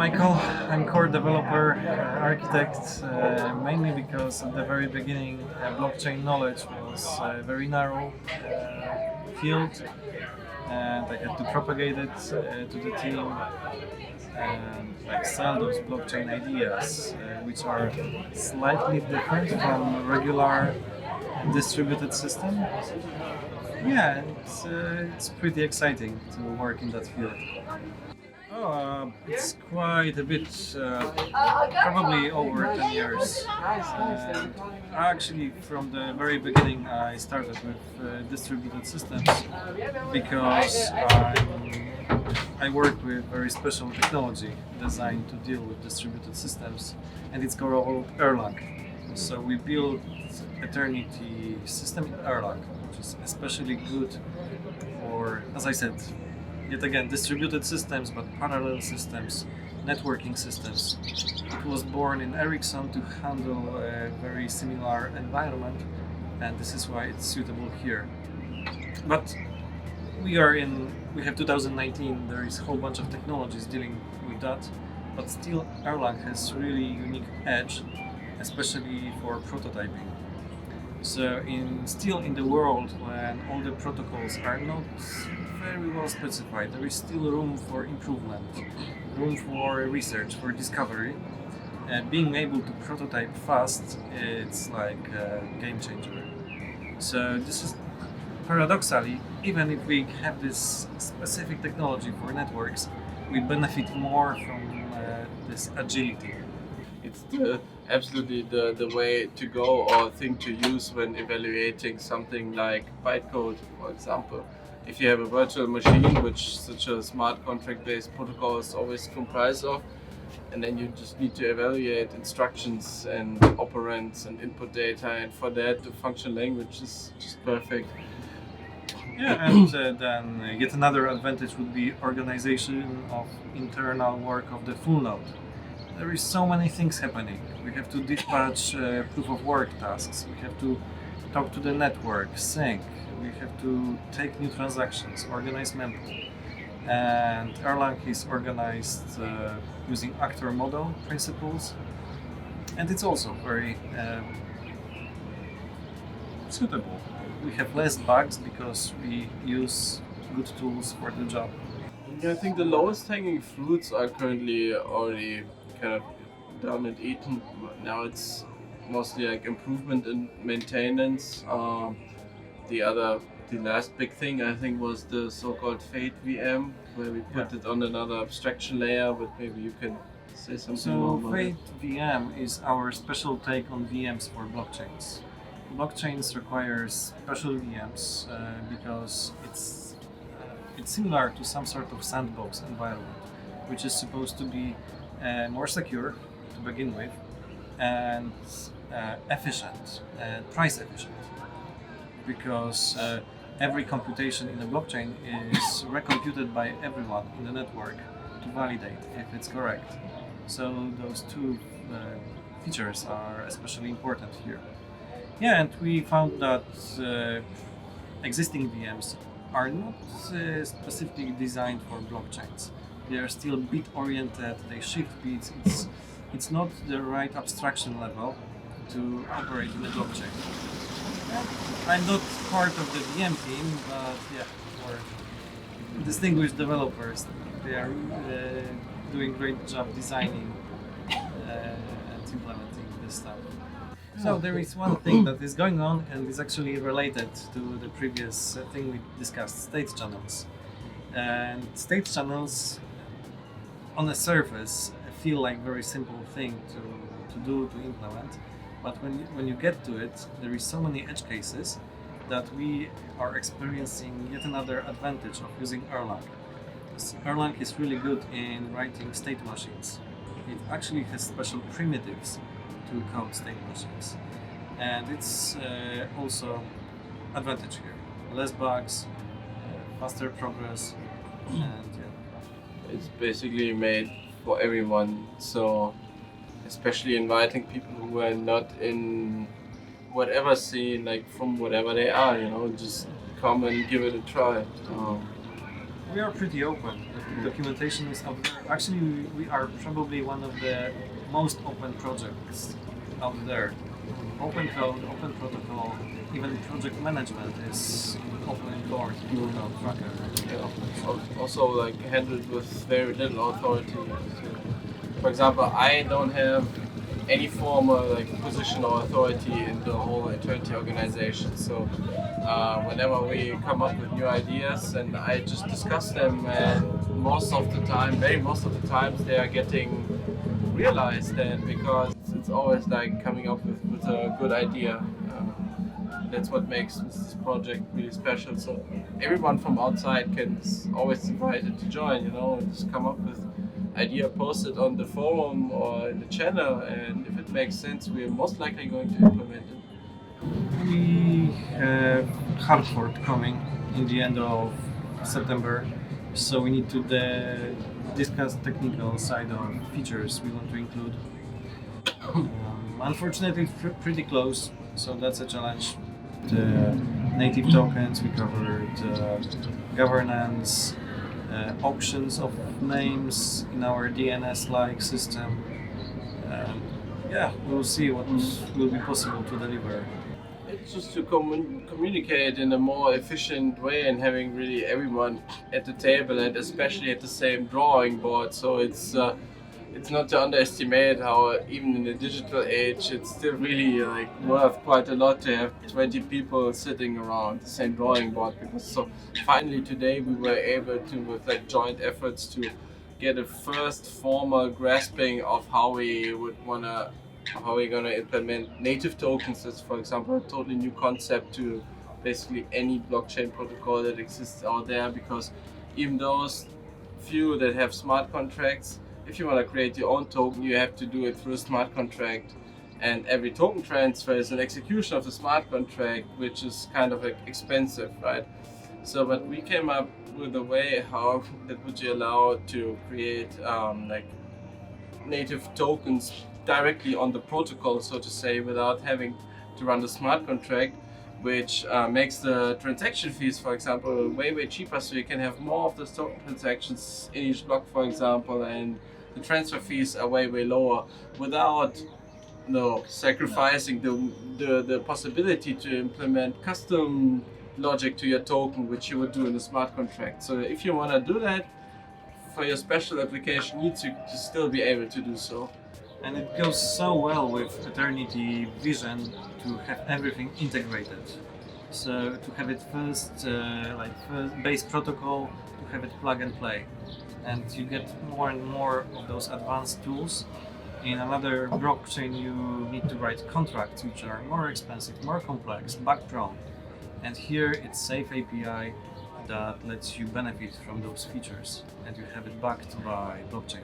Michael. I'm core developer, architect, mainly because at the very beginning blockchain knowledge was a very narrow field, and I had to propagate it to the team and like sell those blockchain ideas, which are slightly different from regular distributed system. Yeah, it's pretty exciting to work in that field. Oh, it's quite a bit, probably over 10 years. Actually, from the very beginning, I started with distributed systems because I work with very special technology designed to deal with distributed systems, and it's called Erlang. So we built aeternity system in Airlock, which is especially good for, as I said, yet again, distributed systems, but parallel systems, networking systems. It was born in Ericsson to handle a very similar environment, and this is why it's suitable here. But we have 2019, there is a whole bunch of technologies dealing with that, but still Erlang has really unique edge, especially for prototyping. So still in the world when all the protocols are not very well specified, there is still room for improvement, room for research, for discovery. And being able to prototype fast, it's like a game changer. So this is paradoxically, even if we have this specific technology for networks, we benefit more from this agility. It's absolutely the way to go or thing to use when evaluating something like bytecode, for example. If you have a virtual machine, which such a smart contract-based protocol is always comprised of, and then you just need to evaluate instructions and operands and input data, and for that the function language is just perfect. Yeah, and then yet another advantage would be organization of internal work of the full node. There is so many things happening. We have to dispatch proof of work tasks. We have to talk to the network, sync. We have to take new transactions, organize mempool. And Erlang is organized using actor model principles. And it's also very suitable. We have less bugs because we use good tools for the job. Yeah, I think the lowest hanging fruits are currently already kind of done and eaten. Now it's mostly like improvement in maintenance. The last big thing I think was the so-called Fate VM, where we put it on another abstraction layer, but maybe you can say something more So about it. Fate VM is our special take on VMs for blockchains. Blockchains require special VMs because it's similar to some sort of sandbox environment, which is supposed to be more secure to begin with and efficient, price efficient, because every computation in a blockchain is recomputed by everyone in the network to validate if it's correct. So those two features are especially important here. Yeah, and we found that existing VMs are not specifically designed for blockchains. They are still bit oriented, they shift bits. It's not the right abstraction level to operate in a blockchain. I'm not part of the VM team, but yeah, for distinguished developers, they are doing great job designing and implementing this stuff. So there is one thing that is going on and is actually related to the previous thing we discussed, state channels. And state channels on the surface feel like very simple thing to do, to implement. But when you get to it, there is so many edge cases that we are experiencing yet another advantage of using Erlang. Erlang is really good in writing state machines. It actually has special primitives to code state machines, and it's also advantage here. Less bugs, faster progress, and yeah. It's basically made for everyone, so especially inviting people who are not in whatever scene, like from whatever they are, just come and give it a try. We are pretty open. The documentation is out there. Actually, we are probably one of the most open projects out there. Open code, open protocol, even project management is open board, code tracker. Also like handled with very little authority. So, for example, I don't have any formal like position or authority in the whole aeternity organization. So whenever we come up with new ideas, and I just discuss them, and most of the time, most of the times, they are getting realized. And because it's always like coming up with a good idea. That's what makes this project really special. So everyone from outside can always invited to join, and just come up with idea, post it on the forum or in the channel, and if it makes sense, we're most likely going to implement it. We have Hartford coming in the end of September, so we need to discuss technical side of features we want to include. Unfortunately, it's pretty close, so that's a challenge. The native tokens, we covered governance, options of names in our DNS-like system. We'll see what will be possible to deliver. It's just to communicate in a more efficient way and having really everyone at the table and especially at the same drawing board. So it's not to underestimate how even in the digital age it's still really like worth quite a lot to have 20 people sitting around the same drawing board, because so finally today we were able to, with like joint efforts, to get a first formal grasping of how we're gonna implement native tokens. As for example, a totally new concept to basically any blockchain protocol that exists out there, because even those few that have smart contracts, if you want to create your own token, you have to do it through a smart contract, and every token transfer is an execution of the smart contract, which is kind of like expensive, right? So, but we came up with a way how that would you allow to create like native tokens directly on the protocol, so to say, without having to run the smart contract, which makes the transaction fees, for example, way cheaper, so you can have more of the token transactions in each block, for example, and the transfer fees are way lower without sacrificing the possibility to implement custom logic to your token, which you would do in a smart contract. So if you want to do that for your special application, you need to still be able to do so. And it goes so well with Eternity vision to have everything integrated. So to have it first base protocol, to have it plug and play. And you get more and more of those advanced tools. In another blockchain you need to write contracts which are more expensive, more complex, bug prone. And here it's safe API that lets you benefit from those features, and you have it backed by blockchain.